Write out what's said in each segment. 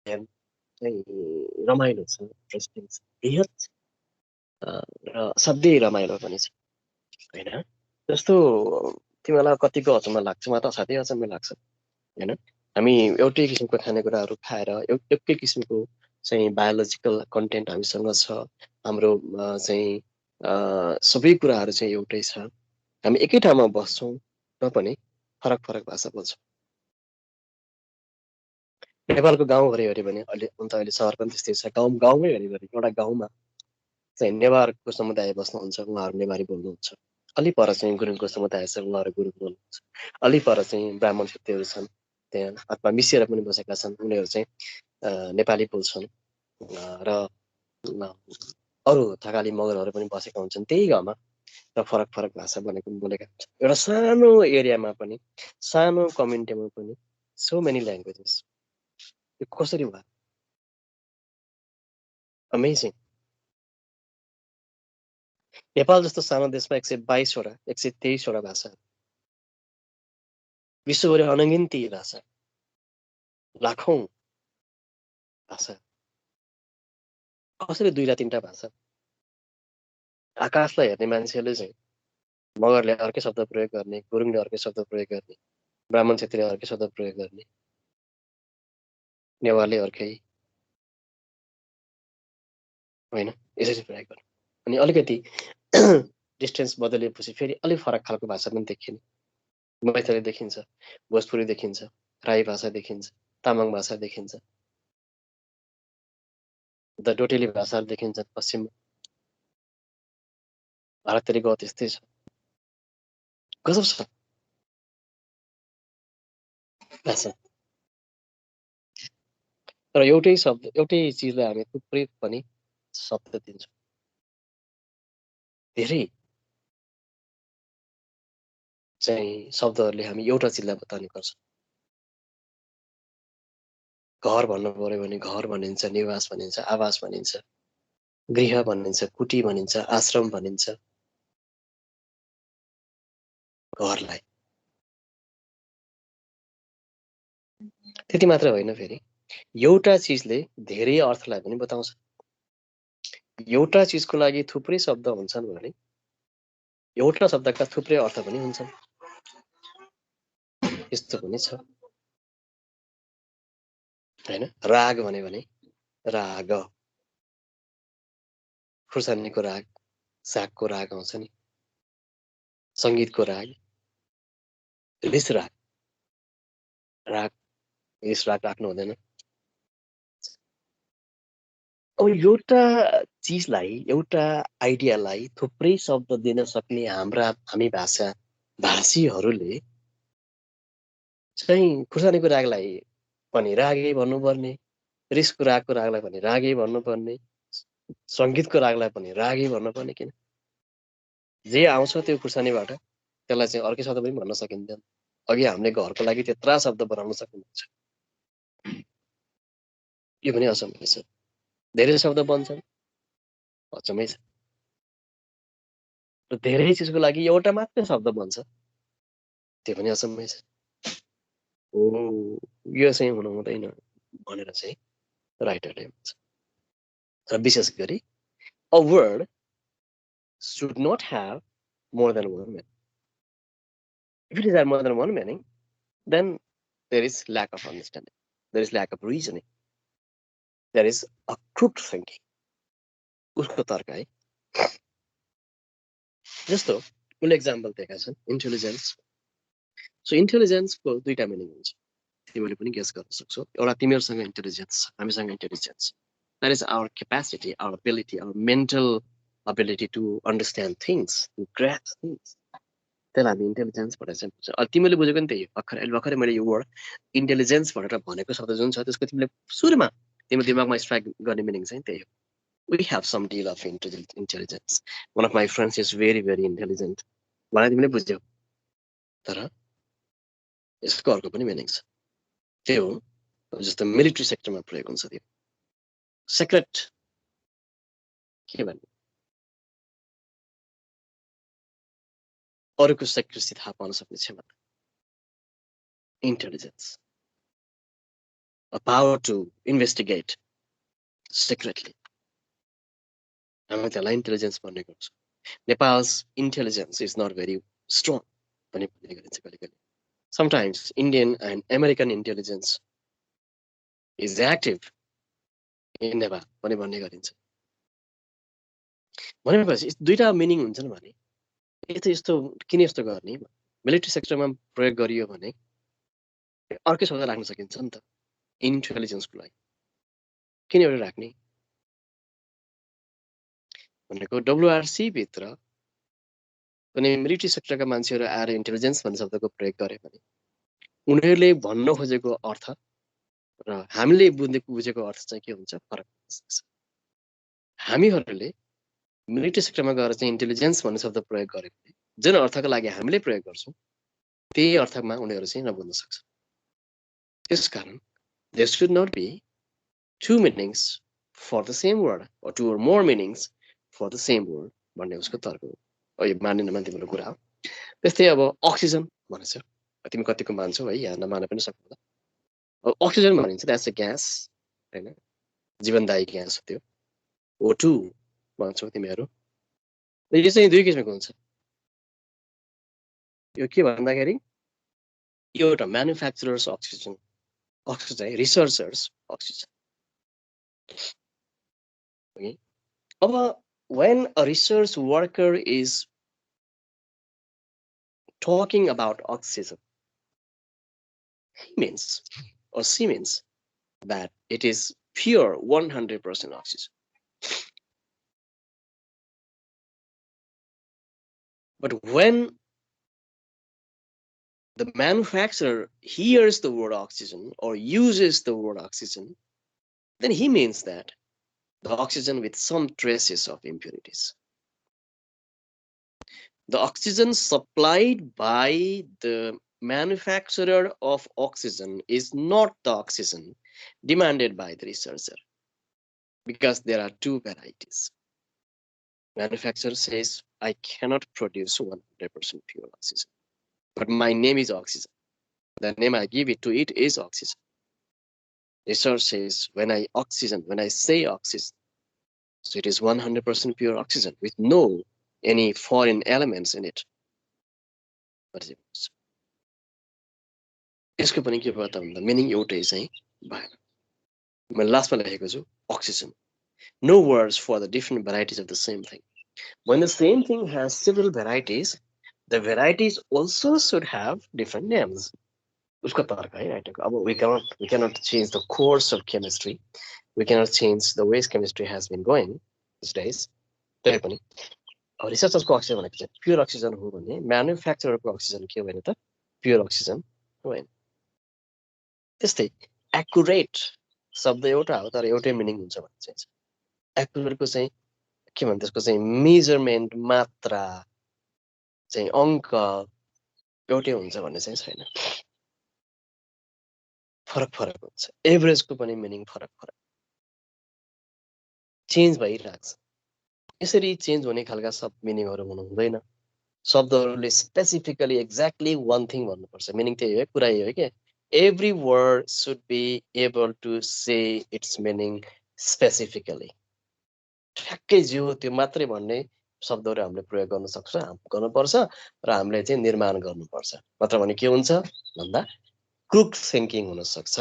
अध्ययन चाहिँ रमाइलो छ, इन्ट्रेस्टिङ छ, बृहत छ, र असाध्यै रमाइलो पनि छ होइन। जस्तो तिमीलाई कतिको अचम्म लाग्छ, मलाई त असाध्यै अचम्म लाग्छ होइन। हामी एउटै किसिमको खानेकुराहरू खाएर एकै किसिमको चाहिँ बायोलोजिकल कन्टेन्ट हामीसँग छ, हाम्रो चाहिँ सबै कुराहरू चाहिँ एउटै छ, हामी एकै ठाउँमा बस्छौँ र पनि फरक फरक भाषा बोल्छौँ। नेपालको गाउँघरि हेऱ्यो भने अहिले सहर पनि त्यस्तै छ, गाउँमै हेऱ्यो भने एउटा गाउँमा चाहिँ नेवारको समुदाय बस्नुहुन्छ, उहाँहरू नेवारी बोल्नुहुन्छ। अलि पर चाहिँ गुरुङको समुदाय छ, उहाँहरू गुरुङ बोल्नुहुन्छ। अलि पर चाहिँ ब्राह्मण क्षत्रियहरू छन् त्यहाँ, अथवा मिसिएर पनि बसेका छन्, उनीहरू चाहिँ नेपाली बोल्छन्। र अरू थकाली मगरहरू पनि बसेका हुन्छन् त्यही गाउँमा, र फरक फरक भाषा बोलेका हुन्छन्। एउटा सानो एरियामा पनि, सानो कम्युनिटीमा पनि सो मेनी ल्याङ्ग्वेजेस। यो कसरी भयो? अमेजिङ। नेपाल जस्तो सानो देशमा 122वटा 123वटा भाषा, विश्वभरि अनगिन्ती भाषा, लाखौं भाषा, कसरी 2 रा 3टा भाषा? आकाशलाई हेर्ने मान्छेले चाहिँ मगरले अर्कै शब्द प्रयोग गर्ने, गुरुङले अर्कै शब्द प्रयोग गर्ने, ब्राह्मण क्षेत्रीले अर्कै शब्द प्रयोग गर्ने, नेवारले अर्कै, होइन यसरी प्रयोग गर्ने। अनि अलिकति डिस्टेन्स बदलेपछि फेरि अलिक फरक खालको भाषा पनि देखिने। मैथिली देखिन्छ, भोजपुरी देखिन्छ, राई भाषा देखिन्छ, तामाङ भाषा देखिन्छ, डोटेली भाषाहरू देखिन्छन् पश्चिममा। भारततिरको त्यस्तै छ, गजब छ भाषा। तर एउटै शब्द, एउटै चिजलाई हामी थुप्रै पनि शब्द दिन्छौँ, धेरै चाहिँ शब्दहरूले हामी एउटा चिजलाई बताउने गर्छ। घर भन्नु पर्यो भने घर भनिन्छ, निवास भनिन्छ, आवास भनिन्छ, गृह भनिन्छ, कुटी भनिन्छ, आश्रम भनिन्छ घरलाई। त्यति मात्र होइन, फेरि एउटा चिजले धेरै अर्थलाई पनि बताउँछ। एउटा चिजको लागि थुप्रै शब्द हुन्छन् भने एउटा शब्दका थुप्रै अर्थ पनि हुन्छन्, यस्तो पनि छ हैन। राग भन्यो भने राग, खुर्सानीको राग, सागको राग आउँछ नि, संगीतको राग, रिस राग, राग रिस राग राख्नु हुँदैन। अब एउटा चिजलाई, एउटा आइडियालाई थुप्रै शब्द दिन सक्ने हामी भाषीहरूले चाहिँ खुर्सानीको रागलाई पनि रागै भन्नुपर्ने, रिसको रागलाई पनि रागै भन्नुपर्ने, संगीतको रागलाई पनि रागै भन्नुपर्ने। किन? जे आउँछ त्यो खुर्सानीबाट त्यसलाई चाहिँ अर्कै शब्द पनि भन्न सकिन्छ। अघि हामीले घरको लागि त्यत्रा शब्द बनाउन सक्नुहुन्छ, यो पनि अचम्मै छ। धेरै शब्द बन्छन्, अचम्मै छ। र धेरै चिजको लागि एउटा मात्रै शब्द बन्छ, त्यो पनि अचम्मै छ। ओ यो चाहिँ हुनु हुँदैन भनेर चाहिँ राइटरले भन्छ। र विशेष गरी a word should not have more than one meaning. If it has more than one meaning, then there is lack of understanding, there is lack of reasoning, there is a crooked thinking. उसको तर्क है। जस्तो उसले example दिएका छन् intelligence. So इन्टेलिजेन्सको 2टा meaning हुन्छ, तिमीले पनि गेस गर्न सक्छौ। एउटा तिमीहरूसँग इन्टेलिजेन्स छ, हामीसँग intelligence, that is our capacity, our ability, our mental ability to understand things, to grasp things, त्यसलाई हामी इन्टेलिजेन्स भनेर चाहिँ बुझ्छ। तिमीले बुझेको नि त्यही हो। भर्खरै मैले यो वर्ड इन्टेलिजेन्स भनेर भनेको शब्द जुन छ त्यसको तिमीले सुरुमा तिम्रो दिमागमा स्ट्राइक गर्ने मिनिङ चाहिँ त्यही हो। We have some deal of intelligence. One of my friends is very, very intelligent. मलाई तिमीले बुझ्यौ, तर यसको अर्को पनि मिनिङ छ। त्यो जस्तो मिलिट्री सेक्टरमा प्रयोग हुन्छ, त्यो सेक्रेट के भन्ने, अरूको सेक्रेसी थाहा पाउन सक्ने क्षमता, intelligence. a power to investigate secretly. हामी त्यसलाई इन्टेलिजेन्स भन्ने गर्छौँ. Nepal's intelligence is not very strong. Sometimes Indian and American intelligence is active in Nepal. भनेपछि दुईटा मिनिङ हुन्छन् भने यस्तो किन यस्तो गर्ने मिलिट्री सेक्टरमा प्रयोग गरियो भने अर्कै शब्द राख्न सकिन्छ नि त इन्टेलिजेन्सको लागि किन एउटा राख्ने भनेको WRC भित्र कुनै मिलिट्री सेक्टरका मान्छेहरू आएर इन्टेलिजेन्स भन्ने शब्दको प्रयोग गरे भने उनीहरूले भन्न खोजेको अर्थ र हामीले बुझेको अर्थ चाहिँ के हुन्छ फरक हुन सक्छ. हामीहरूले मिलिट्री सेक्टरमा गएर चाहिँ इन्टेलिजेन्स भन्ने शब्द प्रयोग गरे भने जुन अर्थको लागि हामीले प्रयोग गर्छौँ त्यही अर्थमा उनीहरू चाहिँ नबुझ्न सक्छ. त्यसकारण there should not be two meanings for the same word or two or more meanings for the same word भन्ने उसको तर्क हो. यो मान्ने नमान्ने तिम्रो कुरा हो. त्यस्तै अब अक्सिजन भन्छ तिमी कतिको मान्छौ है यहाँ नमान पनि सक्नु. अक्सिजन भनिन्छ द्याट्स अ ग्यास हैन जीवनदायी ग्यास हो त्यो. O2 भन्छौ तिमीहरू. यो चाहिँ दुई किसिमको हुन्छ. यो के भन्दाखेरि यो एउटा manufacturers oxygen oxygen researchers oxygen. Okay. When a research worker is talking about oxygen, he means or she means that it is pure 100% oxygen. But when the manufacturer hears the word oxygen or uses the word oxygen, then he means that the oxygen with some traces of impurities. The oxygen supplied by the manufacturer of oxygen is not the oxygen demanded by the researcher, because there are two varieties. Manufacturer says, I cannot produce 100% pure oxygen, but my name is oxygen. The name I give it to it is oxygen. Research says, when I say oxygen, so it is 100% pure oxygen with no any foreign elements in it. यसको पनि के भयो त भन्दा meaning एउटै चाहिँ भएन. मैले लास्टमा लेखेको छु oxygen. No words for the different varieties of the same thing. When the same thing has several varieties, the varieties also should have different names. उसको तर्क है राइटको. अब we cannot change the course of chemistry. We cannot change the ways chemistry has been going these days. त्यही पनि रिसर्चर्सको oxygen भनेको चाहिँ pure oxygen हो भने म्यानुफ्याक्चररको अक्सिजन के हो भने त प्योर अक्सिजन होइन. त्यस्तै एक्युरेट शब्द एउटा हो तर एउटै मिनिङ हुन्छ भने चाहिँ एक्युरेटको चाहिँ के भन्छ त्यसको चाहिँ मेजरमेन्ट मात्रा चाहिँ अङ्क एउटै हुन्छ भन्ने चाहिँ छैन. फरक हुन्छ. एभरेजको पनि मिनिङ फरक चेन्ज भइरहेको छ. यसरी चेन्ज हुने खालका सब मिनिङहरू हुनु हुँदैन. शब्दहरूले स्पेसिफिकली एक्ज्याक्टली वान थिङ भन्नुपर्छ. मिनिङ त्यही हो, कुरा यही हो कि every word should be able to say its meaning specifically. ठ्याक्कै जे हो त्यो मात्रै भन्ने शब्दहरू हामीले प्रयोग गर्नुपर्छ र हामीले चाहिँ निर्माण गर्नुपर्छ. नत्र भने के हुन्छ भन्दा क्रुक थिङ्किङ हुन सक्छ,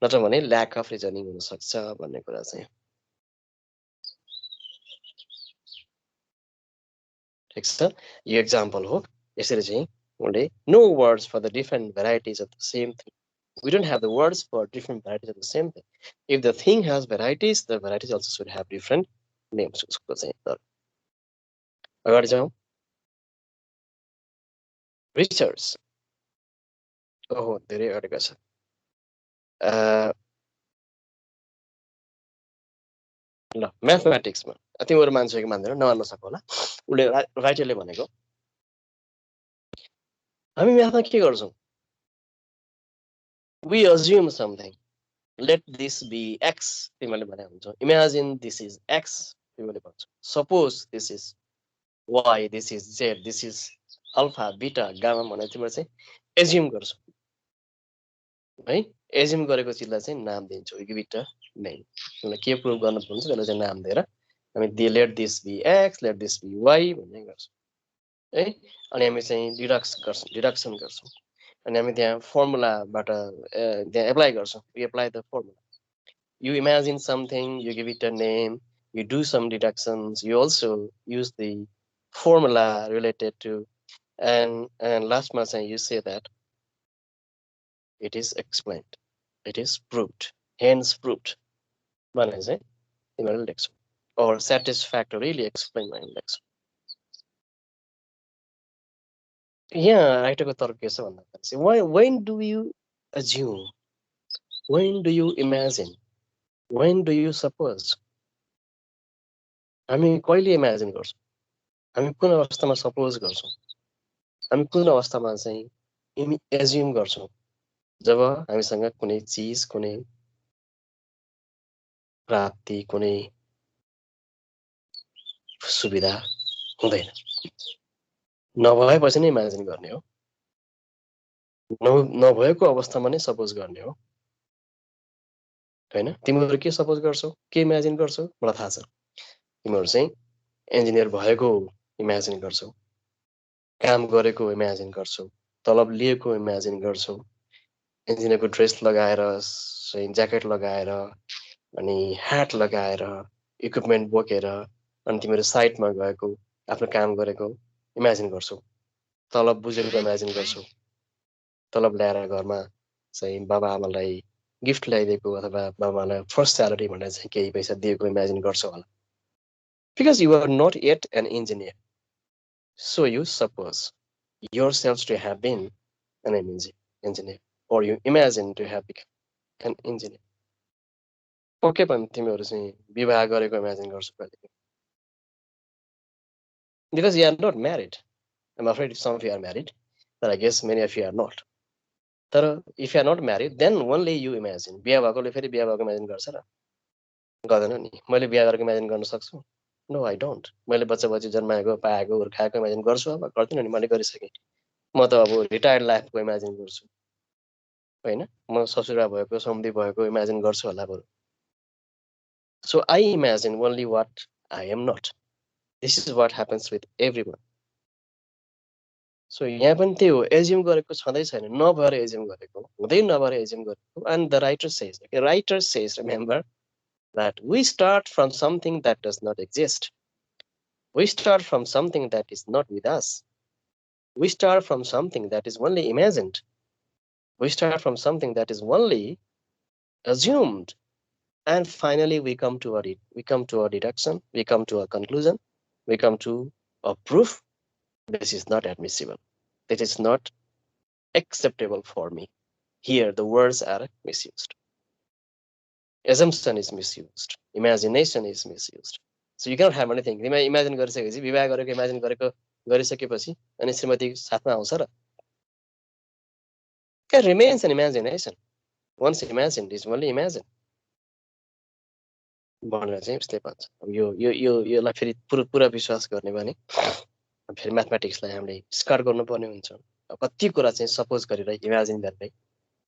नत्र भने ल्याक अफ रिजनिङ हुन सक्छ भन्ने कुरा चाहिँ. ठिक छ, यो एक्जाम्पल हो. यसरी चाहिँ उले no words for the different varieties of the same thing. We don't have the words for different varieties of the same thing. If the thing has varieties, the varieties also should have different names. उसको चाहिँ अगाडि जाउँ. Research ओहो धेरै अगाडिको छ. ल म्याथमेटिक्समा तिमीहरू मान्छे कि मान्दैन नमान्न सक्नु होला. उसले राइटरले भनेको हामी म्याथमा के गर्छौँ? We assume something. Let this be x. Imagine this is x. Suppose this is y. This is z. This is alpha, beta, gamma. Assume गर्छौँ. है एज्युम गरेको चिजलाई चाहिँ नाम दिन्छौँ गिभ इट अ नेम त्यसलाई के प्रुभ गर्न पर्छ त्यसलाई चाहिँ नाम दिएर हामी let this be x let this be y भन्ने गर्छौँ है अनि हामी चाहिँ डिडक्सन गर्छौँ अनि हामी त्यहाँ फर्मुलाबाट त्यहाँ एप्लाई गर्छौँ we apply the formula you imagine something, you give it a name, you do some deductions, you also use the formula related to, and last month you say that it is explained, it is proved, hence proved. भने चाहिँ तिमीहरूले लेख्छौ or satisfactorily explain भनेर लेख्छौ यहाँ राइटरको तर्क के छ भन्दा चाहिँ when do you assume, when do you imagine, when do you suppose, हामी कहिले इमेजिन गर्छौँ, हामी कुन अवस्थामा सपोज गर्छौँ, हामी कुन अवस्थामा चाहिँ एज्युम गर्छौँ जब हामीसँग कुनै चिज कुनै प्राप्ति कुनै सुविधा हुँदैन नभएपछि नै इमेजिन गर्ने हो नभएको अवस्थामा नै सपोज गर्ने हो हैन तिमीहरू के सपोज गर्छौ के इमेजिन गर्छौ मलाई थाहा छ तिमीहरू चाहिँ इन्जिनियर भएको इमेजिन गर्छौ काम गरेको इमेजिन गर्छौ तलब लिएको इमेजिन गर्छौ इन्जिनियरको ड्रेस लगाएर चाहिँ ज्याकेट लगाएर अनि ह्याट लगाएर इक्विपमेन्ट बोकेर अनि तिमीहरू साइटमा गएको आफ्नो काम गरेको इमेजिन गर्छौ तलब बुझेको इमेजिन गर्छौ तलब ल्याएर घरमा चाहिँ बाबा आमालाई गिफ्ट ल्याइदिएको अथवा बाबा आमालाई फर्स्ट स्यालेरी भनेर चाहिँ केही पैसा दिएको इमेजिन गर्छौ होला because you are not yet an engineer so you suppose yourselves to have been an engineer or you imagine to have become an engineer okay भने तिमीहरू चाहिँ विवाह गरेको इमेजिन गर्छौ कहिले because you are not married I'm afraid some of you are married but I guess many of you are not तर if you are not married then only you imagine बिहा भएकोले फेरि बिहा भएको इमेजिन गर्छ र गर्दैन नि मैले बिहा गरेको इमेजिन गर्न सक्छु नो आई डोन्ट मैले बच्चा बच्ची जन्माएको पाएको हुर्काएको इमेजिन गर्छु अब गर्दिनँ नि मैले गरिसकेँ म त अब रिटायर्ड लाइफको इमेजिन गर्छु होइन म ससुरा भएको सम्धि भएको इमेजिन गर्छु होला बरु so I imagine only what I am not this is what happens with everyone so यहाँ पनि त्यही हो एज्युम गरेको छँदै छैन नभएर एज्युम गरेको हुँदै नभएर एज्युम गरेको and the writer says remember that we start from something that does not exist. We start from something that is not with us. We start from something that is only imagined. We start from something that is only assumed. And finally, we come to a deduction, we come to a conclusion, we come to a proof. This is not admissible. This is not acceptable for me. Here, the words are misused. Assumption is misused. Imagination is misused. So you cannot have anything. Imagine गरिसकेपछि विवाह गरेको imagine गरिसकेपछि अनि श्रीमती साथमा आउँछ र It remains an imagination. Once imagined is only imagined. भनेर चाहिँ उसले भन्छ अब योलाई फेरि पुरा विश्वास गर्ने भने फेरि म्याथमेटिक्सलाई हामीले स्टार्ट गर्नुपर्ने हुन्छ अब कति कुरा चाहिँ सपोज गरेर इमेजिन गरेर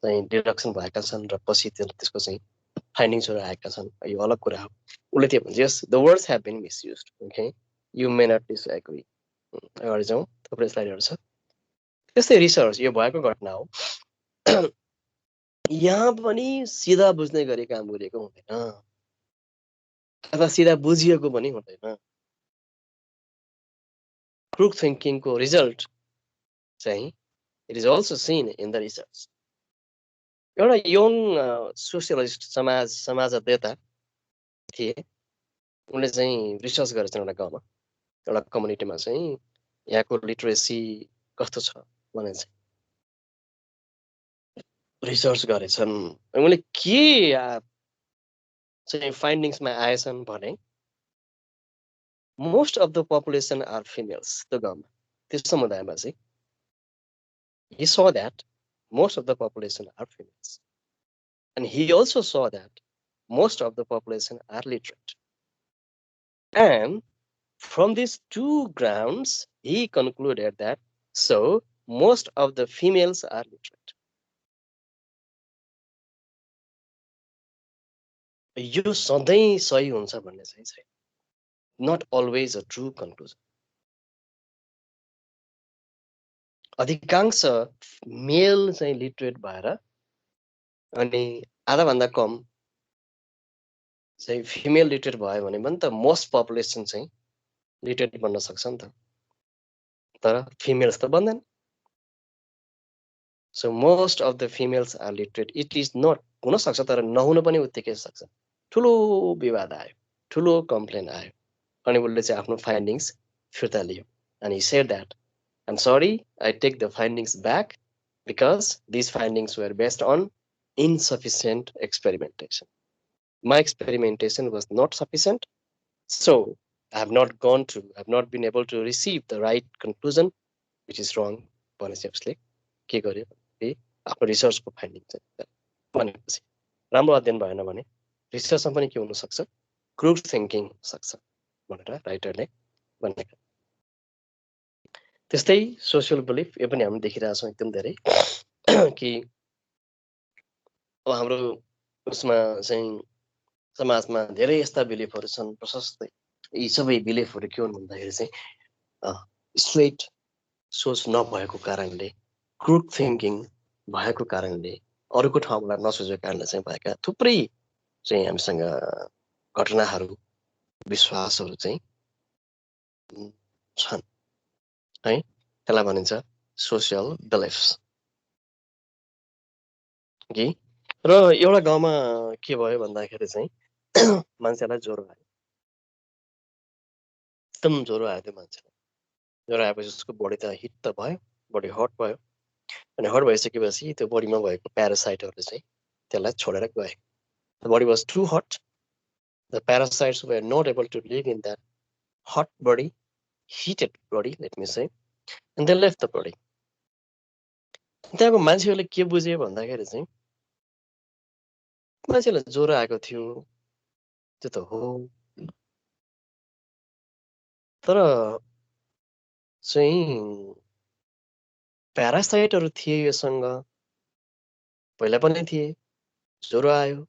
चाहिँ डिडक्सन भएका छन् र पछि त्यसको चाहिँ फाइन्डिङ्सहरू आएका छन् यो अलग कुरा हो उसले त्यो भन्छ यस the words have been misused okay you may not disagree अगाडि जाउँ थुप्रै स्लाइडहरू छ त्यस्तै रिसर्च यो भएको घटना हो यहाँ पनि सिधा बुझ्ने गरी काम गरिएको हुँदैन अथवा सिधा बुझिएको पनि हुँदैन क्रुक थिङ्किङको रिजल्ट चाहिँ it is also seen in the research एउटा यङ सोसियोलोजिस्ट समाज अध्येता थिए उनले चाहिँ रिसर्च गरेछन् एउटा गाउँमा एउटा कम्युनिटीमा चाहिँ यहाँको लिटरेसी कस्तो छ भने चाहिँ रिसर्च गरेछन् उनले के चाहिँ फाइन्डिङ्समा आएछन् भने most of the population are females त्यो गाउँमा त्यो समुदायमा चाहिँ he saw that most of the population are females and he also saw that most of the population are literate and from these two grounds he concluded that so most of the females are literate यो सधैँ सही हुन्छ भन्ने चाहिँ छैन, not always a true conclusion. अधिकांश male चाहिँ literate भएर अनि आधाभन्दा कम चाहिँ फिमेल लिटरेट भयो भने पनि त मोस्ट पपुलेसन चाहिँ लिटरेट बन्न सक्छ नि त, तर फिमेल्स त बन्दैन। So most of the females are literate. It is not, हुनसक्छ तर नहुन पनि उत्तिकै सक्छ। ठुलो विवाद आयो, ठुलो कम्प्लेन आयो, अनि उसले चाहिँ आफ्नो फाइन्डिङ्स फिर्ता लियो। And he said that, I'm sorry, I take the findings back because these findings were based on insufficient experimentation. My experimentation was not sufficient, so I have not been able to receive the right conclusion, which is wrong. भनेपछि उसले के गर्यो, आफ्नो रिसर्चको finding चाहिँ भनेपछि राम्रो अध्ययन भएन भने रिसर्चमा पनि के हुनसक्छ, क्रुड थिङ्किङ सक्छ भनेर राइटरले भनेको। त्यस्तै सोसियल बिलिफ, यो पनि हामी देखिरहेछौँ एकदम धेरै कि अब हाम्रो उसमा चाहिँ समाजमा धेरै यस्ता बिलिफहरू छन् प्रशस्तै। यी सबै बिलिफहरू के हुन् भन्दाखेरि चाहिँ स्ट्रेट सोच नभएको कारणले, क्रुड थिङ्किङ भएको कारणले, अरूको ठाउँबाट नसोचेको कारणले चाहिँ भएका थुप्रै चाहिँ हामीसँग घटनाहरू, विश्वासहरू चाहिँ छन् है। त्यसलाई भनिन्छ सोसियल बिलिफ्स कि। र एउटा गाउँमा के भयो भन्दाखेरि चाहिँ मान्छेलाई ज्वरो आयो, एकदम ज्वरो आयो त्यो मान्छेलाई। ज्वरो आएपछि उसको बडी त हिट त भयो, बडी हट भयो, अनि हट भइसकेपछि त्यो बडीमा भएको प्यारासाइटहरूले चाहिँ त्यसलाई छोडेर गए। The body was too hot. The parasites were not able to live in that hot body, heated body, let me say, and they left the body. त्यहाँको मान्छेहरूले के बुझे भन्दाखेरि चाहिँ मान्छेलाई ज्वरो आएको थियो त्यो त हो, तर चाहिँ प्यारासाइटहरू थिए योसँग, पहिला पनि थिए, ज्वरो आयो,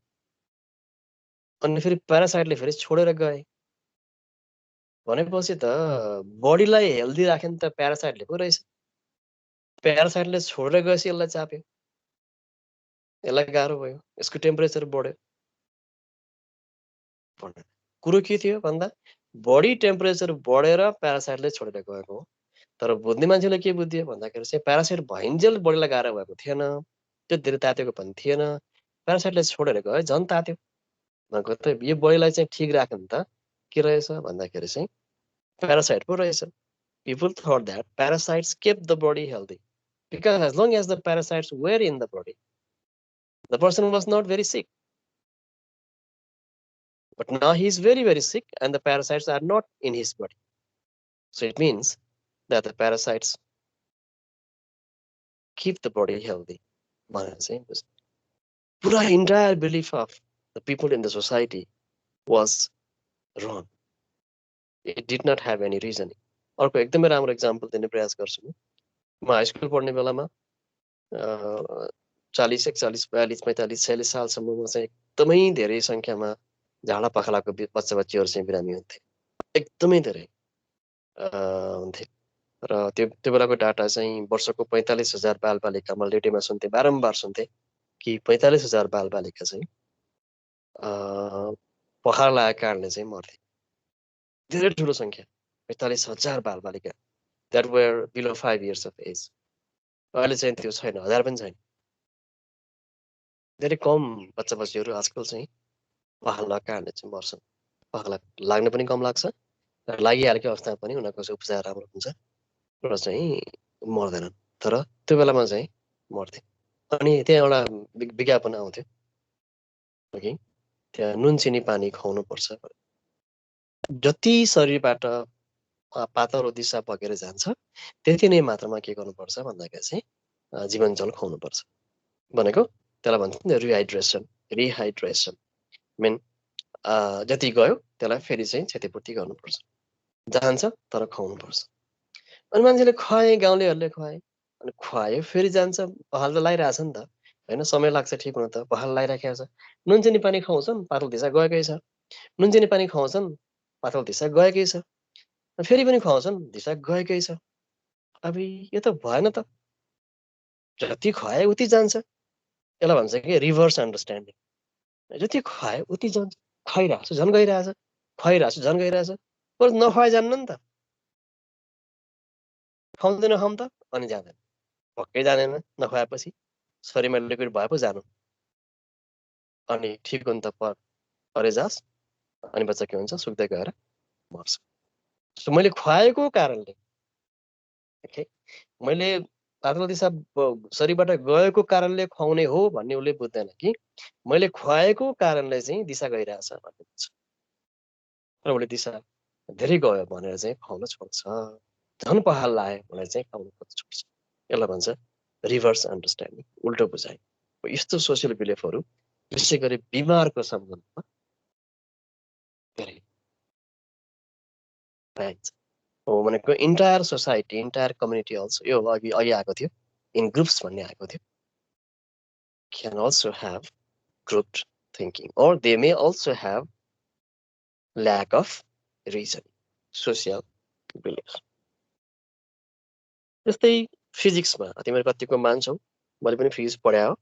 अनि फेरि प्यारासाइटले फेरि छोडेर गए भनेपछि त बडीलाई हेल्दी राख्यो नि त प्यारासाइटले पो रहेछ। प्यारासाइटले छोडेर गएपछि यसलाई चाप्यो, यसलाई गाह्रो भयो, यसको टेम्परेचर बढ्यो। कुरो के थियो भन्दा बडी टेम्परेचर बढेर प्यारासाइटले छोडेर गएको हो, तर बुझ्ने मान्छेले के बुझ्यो भन्दाखेरि चाहिँ प्यारासाइट भइन्जेल बडीलाई गाह्रो भएको थिएन, त्यो धेरै तातेको पनि थिएन, प्यारासाइटले छोडेर गयो झन् तात्यो भनेको त यो बडीलाई चाहिँ ठिक राख्यो नि त के रहेछ भन्दाखेरि चाहिँ प्यारासाइट पो रहेछ। People thought that parasites kept the body healthy because as long as the parasites were in the body, the person was not very sick. But now he is very, very sick and the parasites are not in his body. So it means that the parasites keep the body healthy. Pura entire belief of the people in the society was wrong. It did not have any reasoning. अर्को एकदमै राम्रो example दिने प्रयास गर्छु म। High school पढ्ने बेलामा 40, 41, 42, 45, 46 सालसम्ममा चाहिँ एकदमै धेरै संख्यामा झाडा पखालाको बच्चा बच्चीहरू चाहिँ बिरामी हुन्थे, एकदमै धेरै हुन्थे। र त्यो बेलाको डाटा चाहिँ वर्षको 45,000 बालबालिका, मैले रेडियोमा सुन्थे, बारम्बार सुन्थे कि 45,000 बालबालिका चाहिँ पखाला लागेको कारणले चाहिँ मर्थे। धेरै ठुलो संख्या, 45,000 बालबालिका that were below 5 years of age. अहिले चाहिँ त्यो छैन, 1000 पनि छैन। धेरै कम बच्चा बच्चीहरू आजकल चाहिँ पखाला कारणले चाहिँ मर्छन्। पखाला लाग्न पनि कम लाग्छ, र लागिहालेको अवस्थामा पनि उनीहरूको चाहिँ उपचार राम्रो हुन्छ र चाहिँ मर्दैनन्, तर त्यो बेलामा चाहिँ मर्थे। अनि त्यहाँ एउटा विज्ञापन आउँथ्यो कि त्यहाँ नुन चिनी पानी खुवाउनुपर्छ। जति शरीरबाट पातलो दिशा बगेर जान्छ त्यति नै मात्रामा के गर्नुपर्छ भन्दाखेरि चाहिँ जीवन जल खुवाउनुपर्छ भनेको। त्यसलाई भन्छ नि रिहाइड्रेसन। मेन जति गयो त्यसलाई फेरि चाहिँ क्षतिपूर्ति गर्नुपर्छ, जान्छ तर खुवाउनुपर्छ। अनि मान्छेले खुवाए, गाउँलेहरूले खुवाए, अनि खुवायो फेरि जान्छ, पखाला त लगाइरहेछ नि त। हैन समय लाग्छ ठिक हुन त बहाल लागिराखेको छ नुनचिनी पानी खुवाउँछन् पातल दिशा गएकै छ नुनचिनी पानी खुवाउँछन् पातल दिशा गएकै छ फेरि पनि खुवाउँछन् दिशा गएकै छ अब यो त भएन त जति खुवाए उति जान्छ यसलाई भन्छ कि रिभर्स अन्डरस्ट्यान्डिङ जति खुवाए उति जान्छ खुवाइरहेको छु झन् गइरहेछ खुवाइरहेको छु झन् गइरहेछ बरु नखुवाए जान्न नि त खुवाउँदैन खाउँ त अनि जाँदैन पक्कै जाँदैन नखुवाएपछि शरीरमा लिक्विड भए पो जानु अनि ठिक हो नि त परे जास् अनि बच्चा के हुन्छ सुक्दै गएर मर्छ सो मैले खुवाएको कारणले ओके मैले पातलो दिशा शरीरबाट गएको कारणले खुवाउने हो भन्ने उसले बुझ्दैन कि मैले खुवाएको कारणले चाहिँ दिशा गइरहेछ भन्ने बुझ्छ र उसले दिशा धेरै गयो भनेर चाहिँ खुवाउन छोड्छ झन् पहाल लायो भनेर चाहिँ खुवाउन छोड्छ यसलाई भन्छ रिभर्स अन्डरस्ट्यान्डिङ उल्टो बुझाइ यस्तो सोसियल बिलिफहरू विशेष गरी बिमारको सम्बन्धमा धेरै पाइन्छ हो भनेको entire society entire community also यो अघि आएको थियो इन ग्रुप्स भन्ने आएको थियो can also have grouped thinking or they may also have lack of reasoning social beliefs जस्तै फिजिक्समा तिमीहरू कतिको मान्छौ मैले पनि फिजिक्स पढाए हो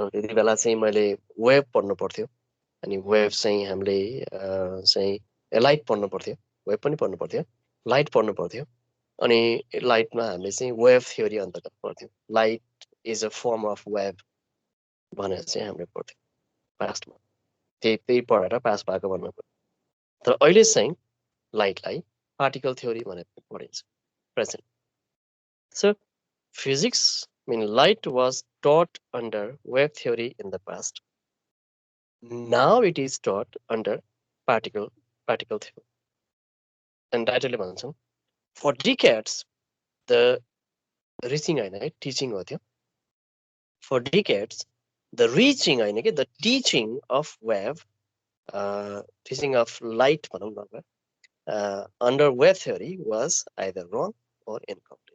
त्यति बेला चाहिँ मैले वेभ पढ्नु पर्थ्यो अनि वेभ चाहिँ हामीले चाहिँ लाइट पढ्नु पर्थ्यो वेभ पनि पढ्नु पर्थ्यो लाइट पढ्नु पर्थ्यो अनि लाइटमा हामीले चाहिँ वेभ थ्योरी अन्तर्गत पढ्थ्यौँ light is a form of wave भनेर चाहिँ हामीले पढ्थ्यौँ पास्टमा त्यही पढेर पास भएको भन्नु पर्यो तर अहिले चाहिँ लाइटलाई पार्टिकल थ्योरी भनेर पढिन्छ present so physics light was taught under wave theory in the past. Now it is taught under particle theory. And directly भन्छौँ for decades the reaching होइन teaching हो त्यो for decades the reaching होइन कि the teaching of wave teaching of light भनौँ न under wave theory was either wrong or incomplete.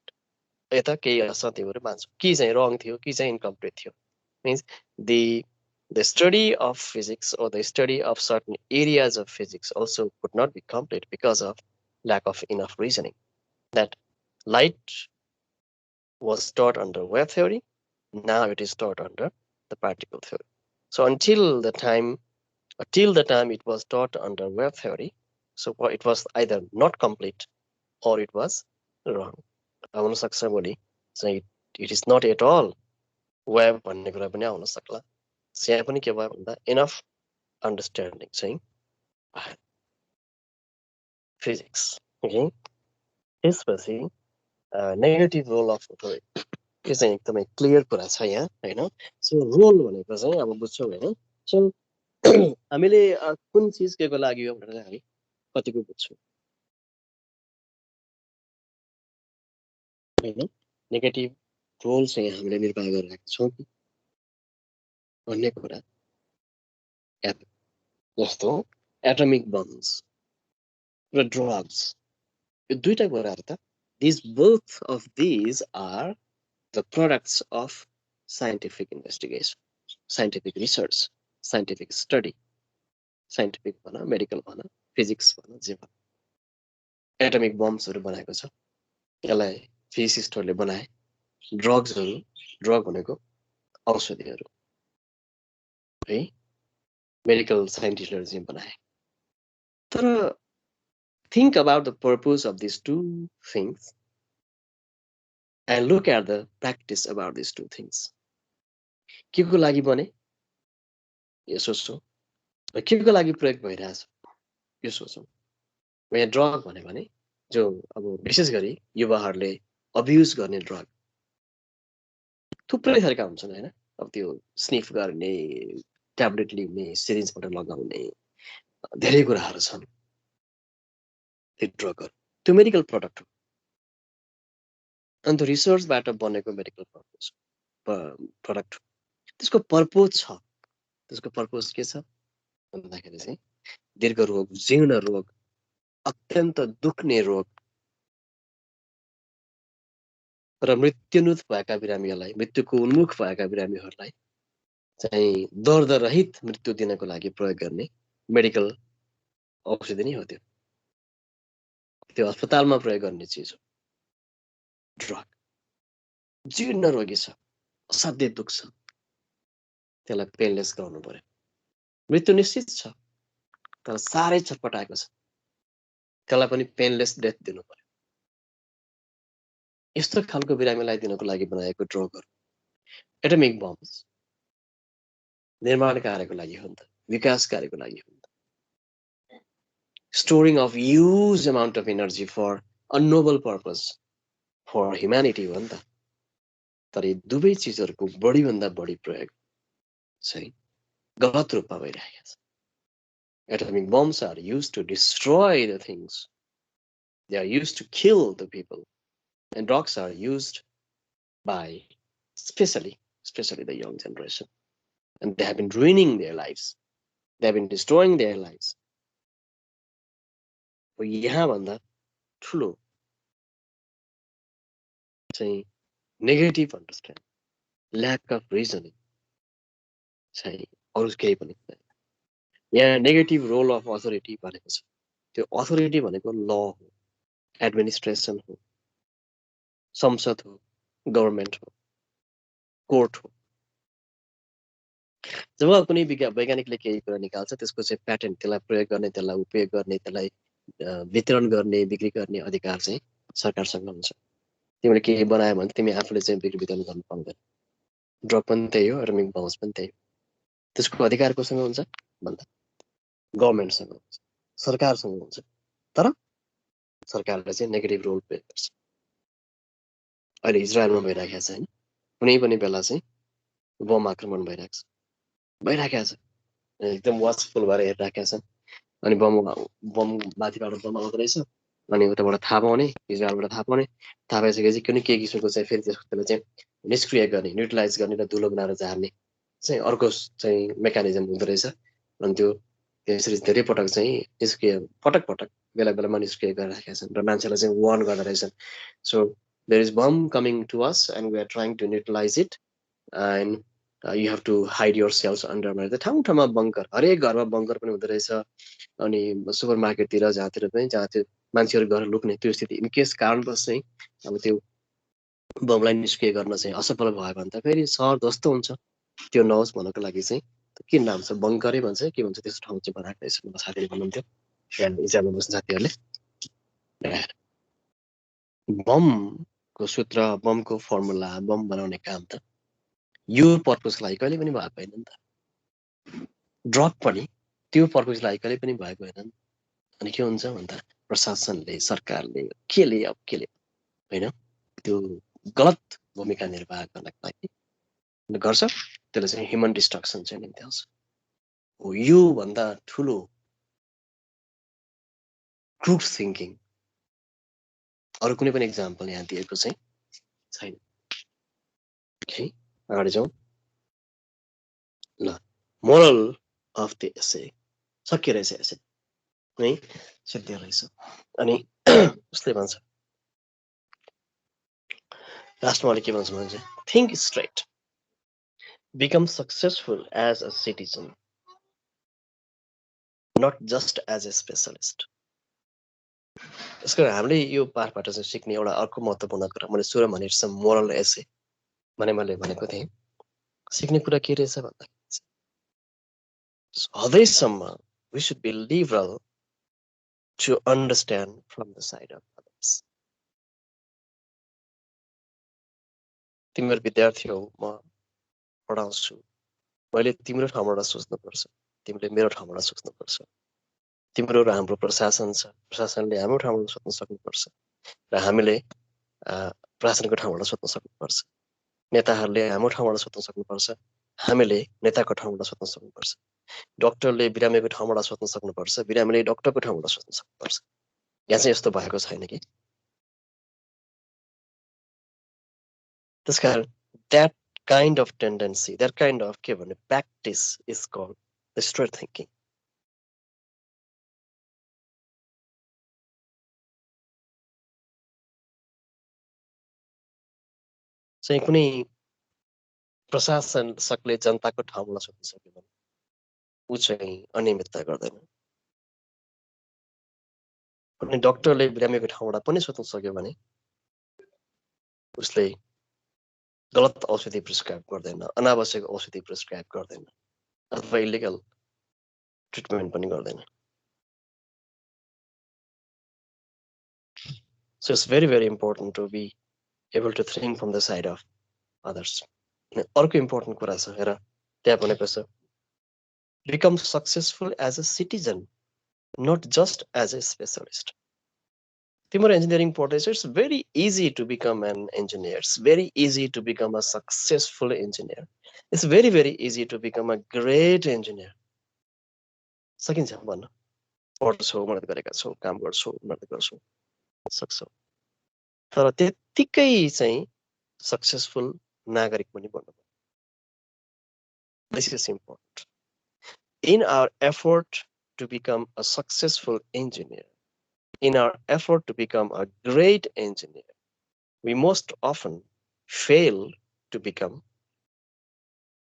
यता केही असत्यहरू मान्छौँ कि चाहिँ रङ थियो कि चाहिँ इन्कम्प्लिट थियो means the study of physics or the study of certain areas of physics also could not be complete because of lack of enough reasoning. That light was taught under wave theory, now it is taught under the particle theory. So until the time it was taught under wave theory, so it was either not complete or it was wrong. आउन सक्छ भोलि चाहिँ it is not at all wave भन्ने कुरा पनि आउन सक्ला यहाँ पनि के भयो भन्दा इनफ अन्डरस्ट्यान्डिङ चाहिँ फिजिक्स ओके त्यसपछि नेगेटिभ रोल अफ अथोरिटी यो चाहिँ एकदमै क्लियर कुरा छ यहाँ होइन सो रोल भनेको चाहिँ अब बुझ्छौँ होइन सो हामीले कुन चिज के को लागि हो भनेर हामी कतिको बुझ्छौँ होइन नेगेटिभ रोल चाहिँ हामीले निर्वाह गरिरहेका छौँ कि भन्ने कुरा जस्तो एटमिक बम्स र ड्रग्स यो दुईटा कुराहरू त both of these are the products of scientific investigation, scientific research, scientific study, scientific भन मेडिकल भन फिजिक्स भन जे भन एटमिक बम्सहरू बनाएको छ यसलाई फिजिसिस्टहरूले बनाए ड्रग भनेको औषधिहरू है मेडिकल साइन्टिस्टहरूले चाहिँ बनाए तर think about the purpose of these two things and look at the practice about these two things के को लागि बने यो सोचौँ के को लागि प्रयोग भइरहेछ यो सोचौँ यहाँ ड्रग भने जो अब विशेष गरी युवाहरूले अब्युज गर्ने ड्रग थुप्रै थरीका हुन्छन् हैन अब त्यो स्निफ गर्ने ट्याब्लेट लिने सिरिन्जबाट लगाउने धेरै कुराहरू छन् त्यो ड्रगहरू त्यो मेडिकल प्रडक्ट हो अन्त रिसर्चबाट बनेको मेडिकल प्रडक्ट त्यसको पर्पोज छ त्यसको पर्पोज के छ भन्दाखेरि चाहिँ दीर्घ रोग जीर्ण रोग अत्यन्त दुख्ने रोग र मृत्युनुत भएका बिरामीहरूलाई मृत्युको उन्मुख भएका बिरामीहरूलाई चाहिँ दर्द रहित मृत्यु दिनको लागि प्रयोग गर्ने मेडिकल औषधि नै हो त्यो त्यो अस्पतालमा प्रयोग गर्ने चिज हो ड्रग जीर्ण रोगी छ असाध्यै दुःख छ त्यसलाई पेनलेस गराउनु पर्यो मृत्यु निश्चित छ तर साह्रै छटपटाएको छ त्यसलाई पनि पेनलेस डेथ दिनु पर्यो यस्तो खालको बिरामीलाई दिनको लागि बनाएको ड्रगहरू एटमिक बम्स निर्माण कार्यको लागि हो नि त विकास कार्यको लागि हो नि त storing of huge amount of energy for a noble purpose for humanity हो नि त तर यी दुवै चिजहरूको बढी भन्दा बढी प्रयोग चाहिँ गलत रूपमा भइरहेको छ atomic bombs are used to destroy the things they are used to kill the people and drugs are used by especially the young generation and they have been ruining their lives they have been destroying their lives यहाँ भन्दा ठुलो चाहिँ negative understand lack of reasoning चाहिँ अरू केही पनि हुँदैन यहाँ नेगेटिभ रोल अफ अथोरिटी भनेको छ त्यो अथोरिटी भनेको ल हो एडमिनिस्ट्रेसन हो संसद हो गभर्मेन्ट हो कोर्ट हो जब कुनै वैज्ञानिकले केही कुरा निकाल्छ त्यसको चाहिँ प्याटेन्ट त्यसलाई प्रयोग गर्ने त्यसलाई उपयोग गर्ने त्यसलाई वितरण गर्ने बिक्री गर्ने अधिकार चाहिँ सरकारसँग हुन्छ तिमीले केही बनायो भने तिमी आफूले चाहिँ बिक्री वितरण गर्न पाउँदैन ड्रग पनि त्यही हो एटमिक बम्स पनि त्यही हो त्यसको अधिकार कोसँग हुन्छ भन्दा गभर्मेन्टसँग हुन्छ सरकारसँग हुन्छ तर सरकारले चाहिँ नेगेटिभ रोल प्ले गर्छ अहिले इजरायलमा भइरहेको छ हैन कुनै पनि बेला चाहिँ बम आक्रमण भइरहेको छ एकदम वाचफुल भएर हेरिरहेका छन् अनि बम माथिबाट बम आउँदो रहेछ अनि उताबाट थाहा पाउने इजरायलबाट थाहा पाउने थाहा पाइसकेपछि कुनै के किसिमको चाहिँ फेरि त्यसलाई चाहिँ निष्क्रिय गर्ने न्युट्रलाइज गर्ने र धुलो बनाएर झार्ने चाहिँ अर्को चाहिँ मेकानिजम हुँदो रहेछ अनि त्यो त्यसरी धेरै पटक चाहिँ निष्क्रिय पटक पटक बेला बेलामा निष्क्रिय गरिरहेका छन् र मान्छेलाई चाहिँ वार्न गर्दो रहेछन् so there is bomb coming to us and we are trying to neutralise it and you have to hide yourselves under the ठाउँ ठाउँमा बङ्कर हरेक घरमा बङ्कर पनि हुँदो रहेछ अनि सुपर मार्केटतिर जहाँ त्यो मान्छेहरू घर लुक्ने त्यो स्थिति इन केस कारणवश चाहिँ अब त्यो बमलाई निष्क्रिय गर्न चाहिँ असफल भयो भने त फेरि सहर जस्तो हुन्छ त्यो नहोस् भन्नको लागि चाहिँ के नाम छ बङ्करै भन्छ के भन्छ त्यस्तो ठाउँ चाहिँ बनाएको रहेछ मलाई साथीले भन्नुहुन्थ्यो इजरायलमा बस्ने साथीहरूले बमको सूत्र बमको फर्मुला बम बनाउने काम त यो पर्पजलाई कहिले पनि भएको होइन नि त ड्रग पनि त्यो पर्पजलाई कहिले पनि भएको होइन अनि के हुन्छ भन्दा प्रशासनले सरकारले केले होइन त्यो गलत भूमिका निर्वाह गर्नको लागि गर्छ त्यसले चाहिँ ह्युमन डिस्ट्रक्सन चाहिँ निम्ति आउँछ हो यो भन्दा ठुलो क्रुड थिङ्किङ अरू कुनै पनि एक्जाम्पल यहाँ दिएको चाहिँ छैन ओके अगाडि जाउँ ल मोरल अफ द एसे सकियो रहेछ एसे है सिद्धियो रहेछ अनि उसले भन्छ लास्टमा अलिक के भन्छ भने चाहिँ think straight become successful as a citizen not just as a specialist यसको हामीले यो पाठबाट चाहिँ सिक्ने एउटा अर्को महत्त्वपूर्ण कुरा मैले सुरुमा भनेको मोरल एसे मैले भनेको थिएँ सिक्ने कुरा के रहेछ भन्दाखेरि सधैँसम्म we should be liberal to understand from the side of others तिम्रो विद्यार्थी हो म पढाउँछु मैले तिम्रो ठाउँबाट सोच्नुपर्छ तिमीले मेरो ठाउँबाट सोच्नुपर्छ तिम्रो र हाम्रो प्रशासन छ प्रशासनले हाम्रो ठाउँबाट सोच्न सक्नुपर्छ र हामीले प्रशासनको ठाउँबाट सोच्न सक्नुपर्छ नेताहरूले हाम्रो ठाउँबाट सोच्न सक्नुपर्छ हामीले नेताको ठाउँबाट सोच्न सक्नुपर्छ डाक्टरले बिरामीको ठाउँबाट सोच्न सक्नुपर्छ बिरामीले डाक्टरको ठाउँबाट सोच्न सक्नुपर्छ यहाँ चाहिँ यस्तो भएको छैन कि त्यसकारण that kind of tendency that kind of के भन्ने practice is called the straight thinking चाहिँ कुनै प्रशासन सकले जनताको ठाउँमा सोध्न सक्यो भने ऊ चाहिँ अनियमितता गर्दैन। अनि डाक्टरले बिरामीको ठाउँबाट पनि सोध्न सक्यो भने उसले गलत औषधि प्रिस्क्राइब गर्दैन, अनावश्यक औषधि प्रिस्क्राइब गर्दैन, अथवा इलिगल ट्रिटमेन्ट पनि गर्दैन। So it's very, very important to be able to think from the side of others. अर्को इम्पोर्टेन्ट कुरा छ हेर, त्यहाँ भनेको छ become successful as a citizen, not just as a specialist. तिम्रो engineering पढ्दैछ, it's very easy to become an engineer. It's very easy to become a successful engineer. It's very, very easy to become a great engineer. सकिन्छ भन्न, पढ्छौ, मेहनत गरेका छौ, काम गर्छौ, मेहनत गर्छौ, सक्छौ, तर त्यतिकै चाहिँ सक्सेसफुल नागरिक पनि बन्नु पर्छ। This is important. In our effort to become a successful engineer, in our effort to become a great engineer, we most often fail to become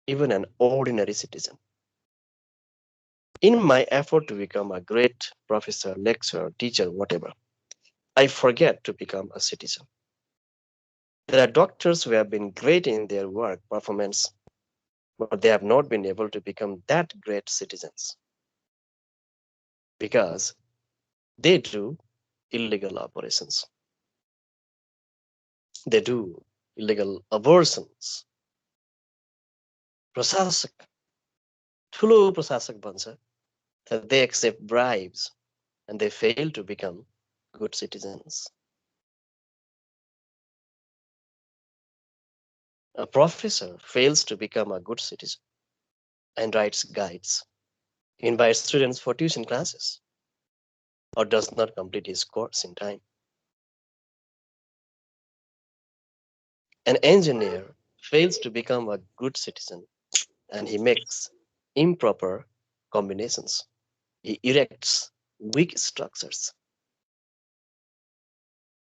even an ordinary citizen. In my effort to become a great professor, lecturer, teacher, whatever, I forget to become a citizen. There are doctors who have been great in their work performance, but they have not been able to become that great citizens because they do illegal operations. They do illegal abortions. प्रशासक, ठुलो प्रशासक बन्छ, that they accept bribes and they fail to become good citizens. A professor fails to become a good citizen and writes guides, invites students for tuition classes, or does not complete his course in time. An engineer fails to become a good citizen and he makes improper combinations. He erects weak structures.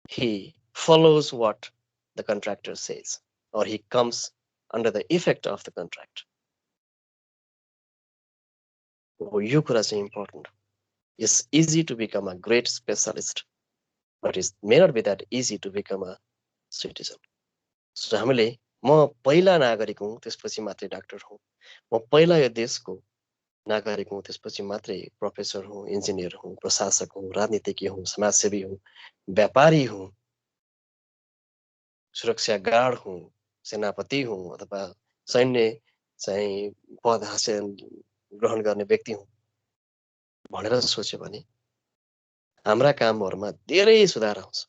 He follows what the contractor says, or he comes under the effect of the contract. यो कुरा चाहिँ important. It's easy to become a great specialist, but it may not be that easy to become a citizen. So हामीले म पहिला नागरिक हुँ, त्यसपछि मात्रै डाक्टर हुँ, म पहिला यो देशको नागरिक हुँ, त्यसपछि मात्रै प्रोफेसर हुँ, इन्जिनियर हुँ, प्रशासक हुँ, राजनीतिज्ञ हुँ, समाजसेवी हुँ, व्यापारी हुँ, सुरक्षा गार्ड हुँ, सेनापति हुँ, अथवा सैन्य चाहिँ पद हासिल ग्रहण गर्ने व्यक्ति हुँ भनेर सोच्यो भने हाम्रा कामहरुमा धेरै सुधार आउँछ।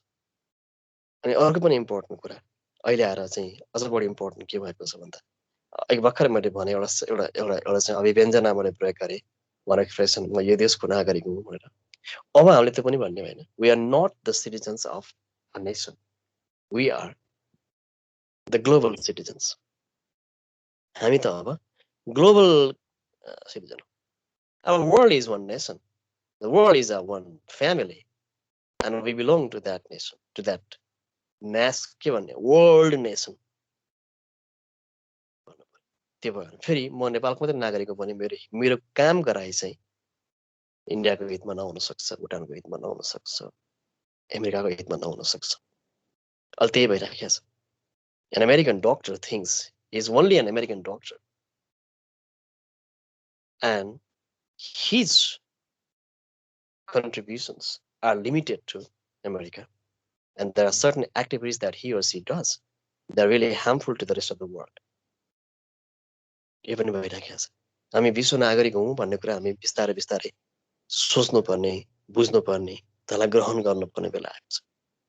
अनि अर्को पनि इम्पोर्टेन्ट कुरा अहिले आएर चाहिँ अझ बढी इम्पोर्टेन्ट के भएको छ भन्दा एक भर्खरै मैले भने एउटा चाहिँ अभिव्यञ्जना मैले प्रयोग गरे वन एक्सप्रेसन म यो देशको नागरिक हुँ भनेर। अब हामीले त्यो पनि भन्ने होइन, we are not the citizens of a nation, we are the global citizens. हामी त अब global citizen. Our world is one nation, the world is a one family, and we belong to that nation, to that के भन्ने world nation. त्यो भएर फेरि म नेपालको मात्रै नागरिक हो भने मेरो काम गराइ चाहिँ इन्डियाको हितमा नहुन सक्छ, भुटानको हितमा नहुन सक्छ, अमेरिकाको हितमा नहुन सक्छ। अहिले त्यही भइराखेको छ। An American doctor thinks he is only an American doctor, and his contributions are limited to America, and there are certain activities that he or she does that are really harmful to the rest of the world. यो पनि भइराखेको छ। हामी विश्व नागरिक हौँ भन्ने कुरा हामी बिस्तारै बिस्तारै सोच्नुपर्ने, बुझ्नुपर्ने, त्यसलाई ग्रहण गर्नुपर्ने बेला आएको छ।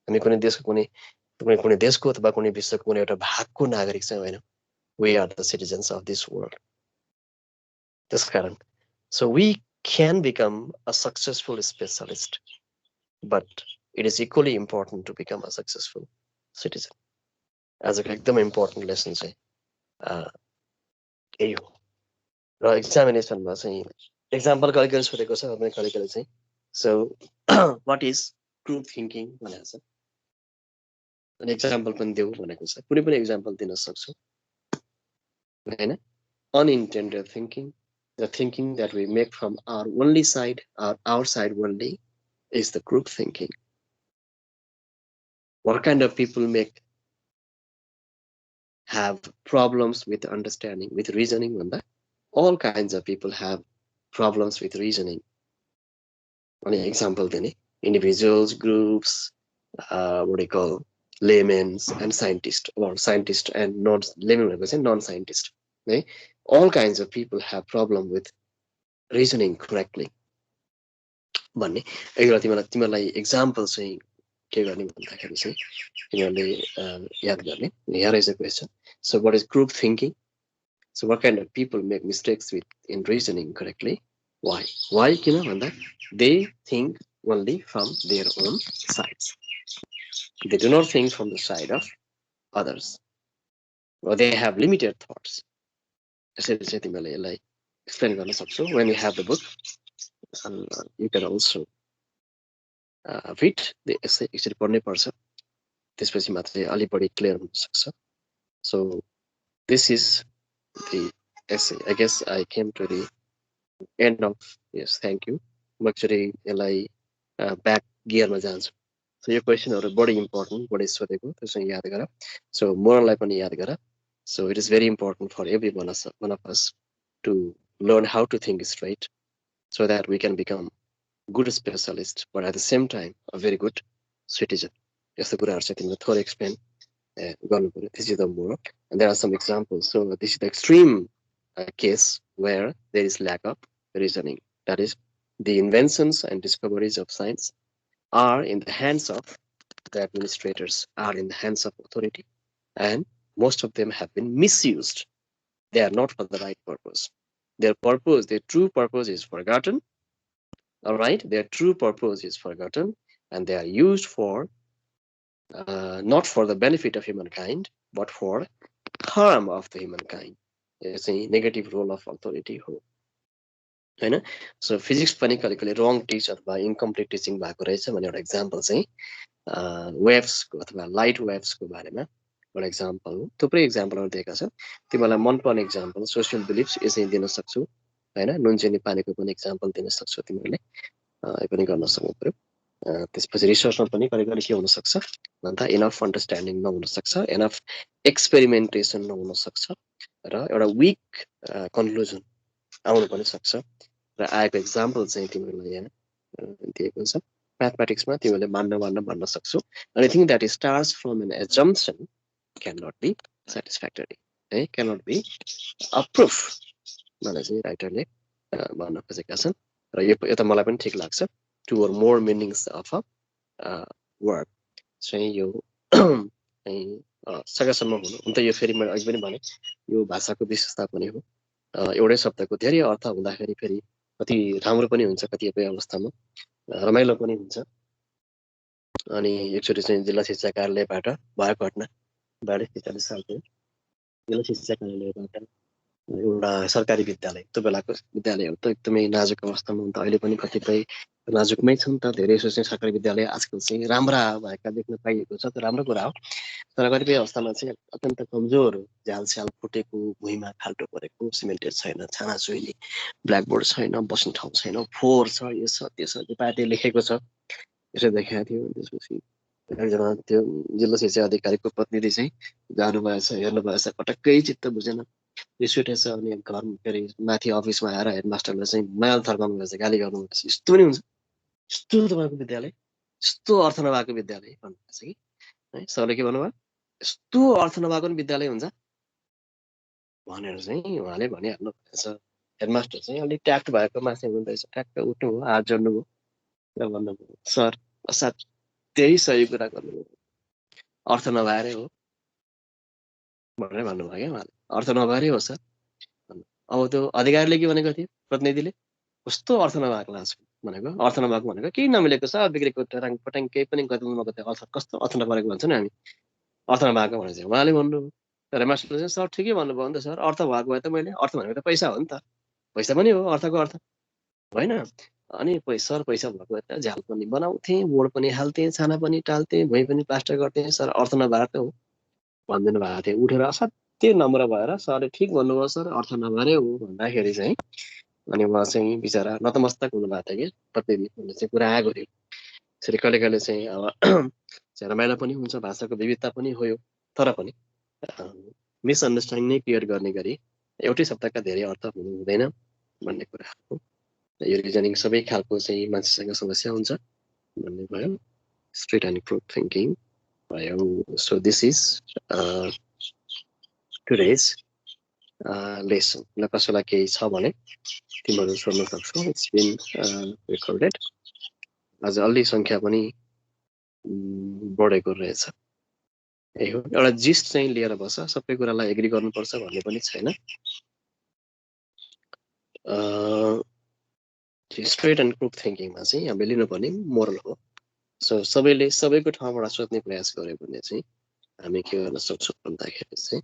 हामी कुनै देशको कुनै देशको अथवा कुनै विश्वको कुनै एउटा भागको नागरिक चाहिँ होइन। We are the citizens of this world. त्यसकारण so we can become a successful specialist, but it is equally important to become a successful citizen. आजको एकदम इम्पोर्टेन्ट लेसन चाहिँ यही हो। र एक्जामिनेसनमा चाहिँ एक्जाम्पल कहिले सोधेको छ भने कहिले चाहिँ so what is true thinking भनेको छ। अनि एक्जाम्पल पनि देऊ भनेको छ, कुनै पनि एक्जाम्पल दिन सक्छु। हैन unintended thinking, the thinking that we make from our only side, our side only, is the group thinking. What kind of people have problems with understanding, with reasoning? All kinds of people have problems with reasoning. One example, then individuals, groups, what do you call, laymen and scientists, or scientists and non-laymen, non-scientists. Okay? All kinds of people have problem with reasoning correctly. भन्ने एक बेला तिमीलाई example चाहिँ के गर्ने भन्दाखेरि चाहिँ तिमीहरूले याद गर्ने. Here is a question. So what is group thinking? So what kind of people make mistakes in reasoning correctly? Why? Why? किन भन्दा they think only from their own sides. They do not think from the side of others. Or they have limited thoughts. यसरी चाहिँ तिमीले यसलाई explain गर्न सक्छौ. When you have the book, you can also read the essay. Actually पढ्नै पर्छ, त्यसपछि मात्रै अलि बढी क्लियर हुन सक्छ. So this is the essay. I guess I came to the end of. Yes, thank you. म एक्चुअली यसलाई ब्याक गियरमा जान्छु. So यो क्वेसनहरु बढी इम्पोर्टेन्ट, बढी सोधेको, त्यसलाई याद गर. So मोरललाई पनि याद गर. So it is very important for every one of us to learn how to think straight, so that we can become good specialist, but at the same time a very good citizen. यस्तो कुराहरु चाहिँ तिमीले थोरै explain गर्नु पर्यो. This is the moral, and there are some examples. So this is the extreme case where there is lack of reasoning. That is, the inventions and discoveries of science are in the hands of the administrators, are in the hands of authority, and most of them have been misused. They are not for the right purpose. Their purpose, their true purpose is forgotten. All right, their true purpose is forgotten, and they are used for not for the benefit of humankind, but for harm of the humankind. It's a negative role of authority. हैन. So physics पनि कहिले wrong teach अथवा incomplete teaching भएको रहेछ भन्ने एउटा example चाहिँ waves को अथवा light waves को बारेमा एउटा एक्जाम्पल हो. थुप्रै एक्जाम्पलहरु दिएका छन्. तिमीलाई मन पर्ने एक्जाम्पल सोशल बिलिफ्स यसै दिन सक्छौ हैन. नुनचेनी पानीको पनि एक्जाम्पल दिन सक्छौ तिमीहरूले. यो पनि गर्न सक्नु पर्यो. त्यसपछि रिसर्चमा पनि कहिले के हुन सक्छ भन्दा इनफ अन्डरस्ट्यान्डिङ नहुन सक्छ, इनफ एक्सपेरिमेन्टेसन नहुन सक्छ, र एउटा विक कन्क्लुजन आउन पनि सक्छ. र आएको एक्जाम्पल चाहिँ तिमीहरूलाई यहाँ दिएको छ. म्याथमेटिक्समा तिमीले मान्न भन्न सक्छौ. Anything that starts from an assumption cannot be satisfactory, cannot be a proof मलाई चाहिँ राइटरले भन्न खोजेका छन्. र यो त मलाई पनि ठीक लाग्छ. Two or more meanings of a word चाहिँ यो सकेसम्म हुनु. हुन त यो फेरि मैले अघि पनि भने यो भाषाको विशेषता पनि हो. एउटै शब्दको धेरै अर्थ हुँदाखेरि फेरि कति राम्रो पनि हुन्छ, कतिपय अवस्थामा रमाइलो पनि हुन्छ. अनि एकचोटि चाहिँ जिल्ला शिक्षा कार्यालयबाट भएको घटना 42-43 सालको जिल्ला शिक्षा कार्यालयबाट एउटा सरकारी विद्यालय, त्यो बेलाको विद्यालयहरु त एकदमै नाजुक अवस्थामा हुन्छ. अहिले पनि कतिपय नाजुकमै छन् त. धेरै जसो चाहिँ सरकारी विद्यालय आजकल चाहिँ राम्रा भएका देख्न पाइएको छ. त्यो राम्रो कुरा हो. तर कतिपय अवस्थामा चाहिँ अत्यन्त कमजोर, झ्यालस्याल फुटेको, भुइँमा खाल्टो परेको, सिमेन्टेड छैन, छाना चुइली, ब्ल्याकबोर्ड छैन, बस्ने ठाउँ छैन, फोहोर छ, यो छ, त्यो छ, त्यो पार्टीले लेखेको छ, यसो देखाएको थियो. त्यसपछि एकजना त्यो जिल्ला शिक्षा अधिकारीको प्रतिनिधि चाहिँ जानुभएछ, हेर्नुभएछ, पटक्कै चित्त बुझेन, रिस उठेछ. अनि घर फेरि माथि अफिसमा आएर हेडमास्टरले चाहिँ मायाल थर्काउनु भएछ, गाली गर्नु भएछ. यस्तो पनि हुन्छ, यस्तो तपाईँको विद्यालय, यस्तो अर्थ नभएको विद्यालय भन्नुभएछ कि है. सरले के भन्नुभयो, यस्तो अर्थ नभएको पनि विद्यालय हुन्छ भनेर चाहिँ उहाँले भनिहाल्नु भएछ. हेडमास्टर चाहिँ अलिक ट्याक्ट भएको मान्छे हुनुहुँदैछ. ट्याक्ट उठ्नु भयो, हात जोड्नुभयो र भन्नुभयो, सर साथ त्यही सही कुरा गर्नुभयो, अर्थ नभएरै हो भनेर भन्नुभयो क्या उहाँले. अर्थ नभएरै हो सर. अब त्यो अधिकारीले के भनेको थियो, प्रतिनिधिले कस्तो अर्थ नभएको लान्छ भनेको, अर्थ नभएको भनेको केही नमिलेको छ, बिग्रेको टराङ पटाङ केही पनि गर्नु नगर्दा अर्थ कस्तो अर्थ नपरेको भन्छ नि हामी, अर्थ नभएको भने चाहिँ उहाँले भन्नुभयो. तर मास्टरले चाहिँ सर ठिकै भन्नुभयो नि त सर, अर्थ भएको भए त मैले, अर्थ भनेको त पैसा हो नि त, पैसा पनि हो अर्थको अर्थ होइन. अनि सर पैसा भएको भए त झ्याल पनि बनाउँथे, बोर्ड पनि हाल्थे, छाना पनि टाल्थे, भुइँ पनि प्लास्टर गर्थे, सर अर्थ नभएर त हो भनिदिनु भएको थियो. उठेर असाध्यै त्यो नम्र भएर सरले ठिक भन्नुभयो सर अर्थ नभएरै हो भन्दाखेरि चाहिँ अनि उहाँ चाहिँ बिचरा नतमस्तक हुनुभएको थियो कि प्रतिनिधिले चाहिँ कुरा आएको थियो त्यसरी कहिले कहिले चाहिँ अब रमाइलो पनि हुन्छ भाषाको विविधता पनि हो यो तर पनि मिसअन्डरस्ट्यान्डिङ नै क्लियर गर्ने गरी एउटै शब्दका धेरै अर्थ हुनु हुँदैन भन्ने कुरा हो यो रिजनिङ सबै खालको चाहिँ मान्छेसँग समस्या हुन्छ भन्ने भयो स्ट्रेट एन्ड प्रुफ थिङ्किङ भयो so this is today's lesson ल कसैलाई केही छ भने तिमीहरू सोध्न सक्छौ इट्स बिन रेकर्डेड आज अलि सङ्ख्या पनि बढेको रहेछ यही हो एउटा जिस्ट चाहिँ लिएर बस सबै कुरालाई एग्री गर्नुपर्छ भन्ने पनि छैन स्ट्रेट एन्ड प्रुफ थिङ्किङमा चाहिँ हामीले लिनुपर्ने मोरल हो सो सबैले सबैको ठाउँबाट सोध्ने प्रयास गर्यो भने चाहिँ हामी के गर्न सक्छौँ भन्दाखेरि चाहिँ